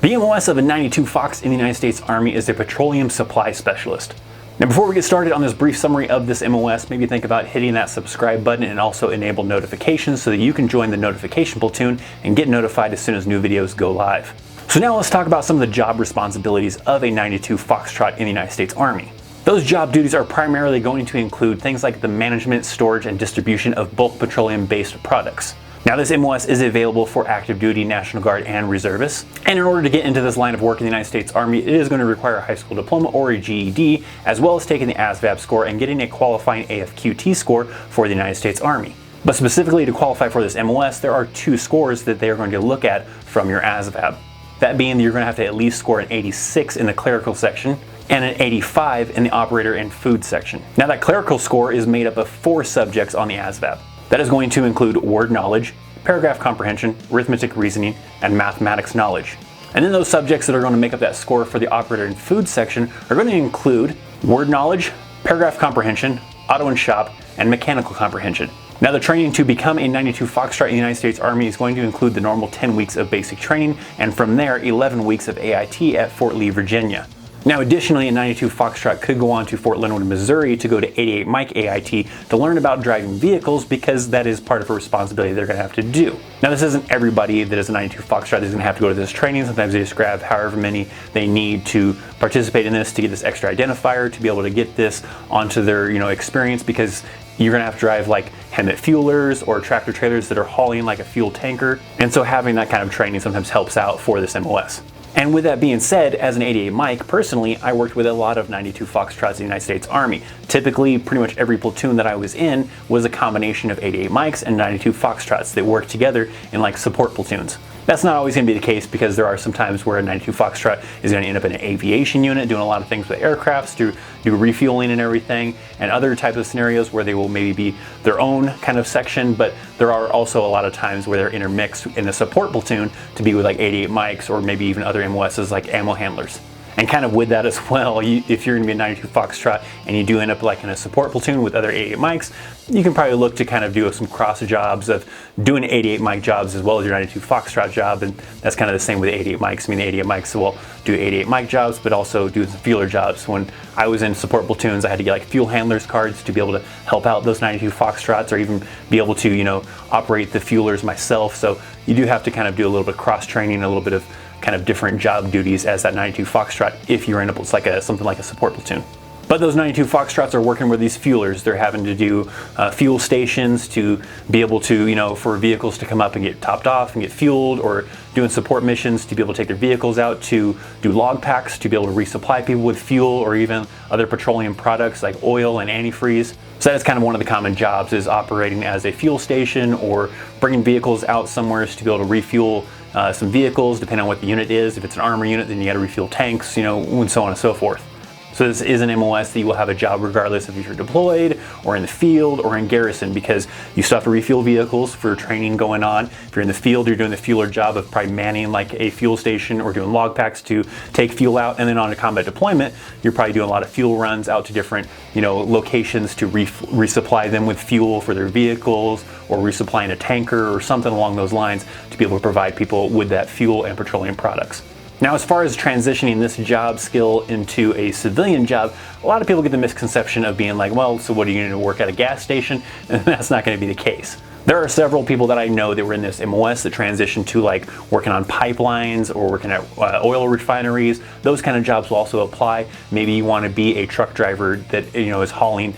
The MOS of a 92 Fox in the United States Army is a Petroleum Supply Specialist. Now before we get started on this brief summary of this MOS, maybe think about hitting that subscribe button and also enable notifications so that you can join the notification platoon and get notified as soon as new videos go live. So now let's talk about some of the job responsibilities of a 92 Foxtrot in the United States Army. Those job duties are primarily going to include things like the management, storage, and distribution of bulk petroleum-based products. Now this MOS is available for active duty, National Guard, and reservists. And in order to get into this line of work in the United States Army, it is going to require a high school diploma or a GED, as well as taking the Asvab Score and getting a qualifying AFQT score for the United States Army. But specifically to qualify for this MOS, there are two scores that they are going to look at from your Asvab. That being that you're going to have to at least score an 86 in the clerical section and an 85 in the operator and food section. Now that clerical score is made up of 4 subjects on the Asvab. That is going to include word knowledge, paragraph comprehension, arithmetic reasoning, and mathematics knowledge. And then those subjects that are going to make up that score for the operator and food section are going to include word knowledge, paragraph comprehension, auto and shop, and mechanical comprehension. Now the training to become a 92 Foxtrot in the United States Army is going to include the normal 10 weeks of basic training, and from there 11 weeks of AIT at Fort Lee, Virginia. Now additionally, a 92 Foxtrot could go on to Fort Leonard, Missouri to go to 88 Mike AIT to learn about driving vehicles, because that is part of a responsibility they're going to have to do. Now this isn't everybody that is a 92 Foxtrot that's going to have to go to this training. Sometimes they just grab however many they need to participate in this to get this extra identifier to be able to get this onto their experience, because you're going to have to drive like Hemet fuelers or tractor trailers that are hauling like a fuel tanker. And so having that kind of training sometimes helps out for this MOS. And with that being said, as an 88 Mike, personally, I worked with a lot of 92 Foxtrots in the United States Army. Typically, pretty much every platoon that I was in was a combination of 88 Mikes and 92 Foxtrots that worked together in like support platoons. That's not always going to be the case, because there are some times where a 92 Foxtrot is going to end up in an aviation unit doing a lot of things with aircrafts to do refueling and everything, and other types of scenarios where they will maybe be their own kind of section, but there are also a lot of times where they're intermixed in a support platoon to be with like 88 Mikes or maybe even other MOSs like ammo handlers. And kind of with that as well, if you're going to be a 92 Foxtrot and you do end up like in a support platoon with other 88 Mikes, you can probably look to kind of do some cross jobs of doing 88 Mike jobs as well as your 92 Foxtrot job. And that's kind of the same with 88 Mikes. I mean, the 88 Mikes will do 88 Mike jobs, but also do some fueler jobs. When I was in support platoons, I had to get like fuel handlers cards to be able to help out those 92 Foxtrots, or even be able to, operate the fuelers myself. So you do have to kind of do a little bit of cross training, a little bit of kind of different job duties as that 92 Foxtrot if you end up with something like a support platoon. But those 92 Foxtrots are working with these fuelers. They're having to do fuel stations to be able to, for vehicles to come up and get topped off and get fueled, or doing support missions to be able to take their vehicles out to do log packs to be able to resupply people with fuel, or even other petroleum products like oil and antifreeze. So that's kind of one of the common jobs, is operating as a fuel station or bringing vehicles out somewhere to be able to refuel some vehicles, depending on what the unit is. If it's an armor unit, then you got to refuel tanks, and so on and so forth. So this is an MOS that you will have a job regardless if you're deployed or in the field or in garrison, because you still have to refuel vehicles for training going on. If you're in the field, you're doing the fueler job of probably manning like a fuel station or doing log packs to take fuel out. And then on a combat deployment, you're probably doing a lot of fuel runs out to different locations to resupply them with fuel for their vehicles, or resupplying a tanker or something along those lines to be able to provide people with that fuel and petroleum products. Now, as far as transitioning this job skill into a civilian job, a lot of people get the misconception of being like, well, so what are you going to work at a gas station? And that's not going to be the case. There are several people that I know that were in this MOS that transitioned to like working on pipelines or working at oil refineries. Those kind of jobs will also apply. Maybe you want to be a truck driver that is hauling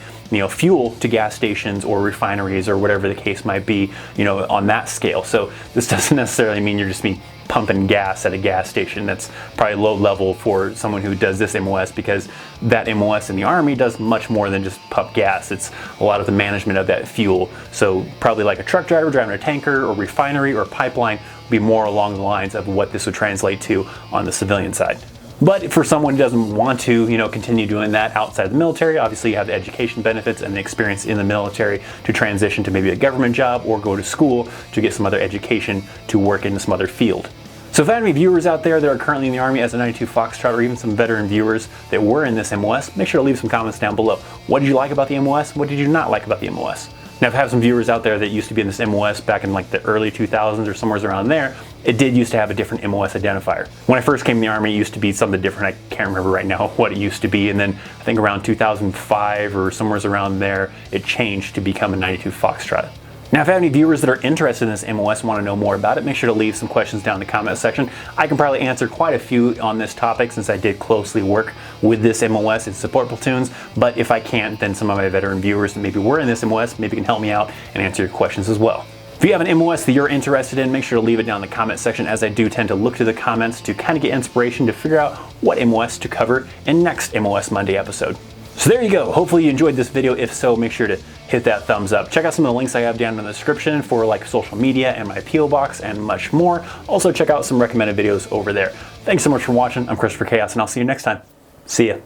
fuel to gas stations or refineries or whatever the case might be, on that scale. So this doesn't necessarily mean you're just pumping gas at a gas station. That's probably low level for someone who does this MOS, because that MOS in the Army does much more than just pump gas. It's a lot of the management of that fuel. So probably like a truck driver driving a tanker or refinery or pipeline would be more along the lines of what this would translate to on the civilian side. But for someone who doesn't want to, continue doing that outside the military, obviously you have the education benefits and the experience in the military to transition to maybe a government job or go to school to get some other education to work in some other field. So if I have any viewers out there that are currently in the Army as a 92 Foxtrot, or even some veteran viewers that were in this MOS, make sure to leave some comments down below. What did you like about the MOS? What did you not like about the MOS? Now, I've had some viewers out there that used to be in this MOS back in like the early 2000s or somewhere around there. It did used to have a different MOS identifier. When I first came in the Army, it used to be something different. I can't remember right now what it used to be. And then I think around 2005 or somewhere around there, it changed to become a 92 Foxtrot. Now, if I have any viewers that are interested in this MOS and want to know more about it, make sure to leave some questions down in the comment section. I can probably answer quite a few on this topic since I did closely work with this MOS in support platoons, but if I can't, then some of my veteran viewers that maybe were in this MOS maybe can help me out and answer your questions as well. If you have an MOS that you're interested in, make sure to leave it down in the comment section, as I do tend to look to the comments to kind of get inspiration to figure out what MOS to cover in next MOS Monday episode. So there you go. Hopefully you enjoyed this video. If so, make sure to hit that thumbs up. Check out some of the links I have down in the description for like social media and my P.O. box and much more. Also check out some recommended videos over there. Thanks so much for watching. I'm ThatChrisChaos, and I'll see you next time. See ya.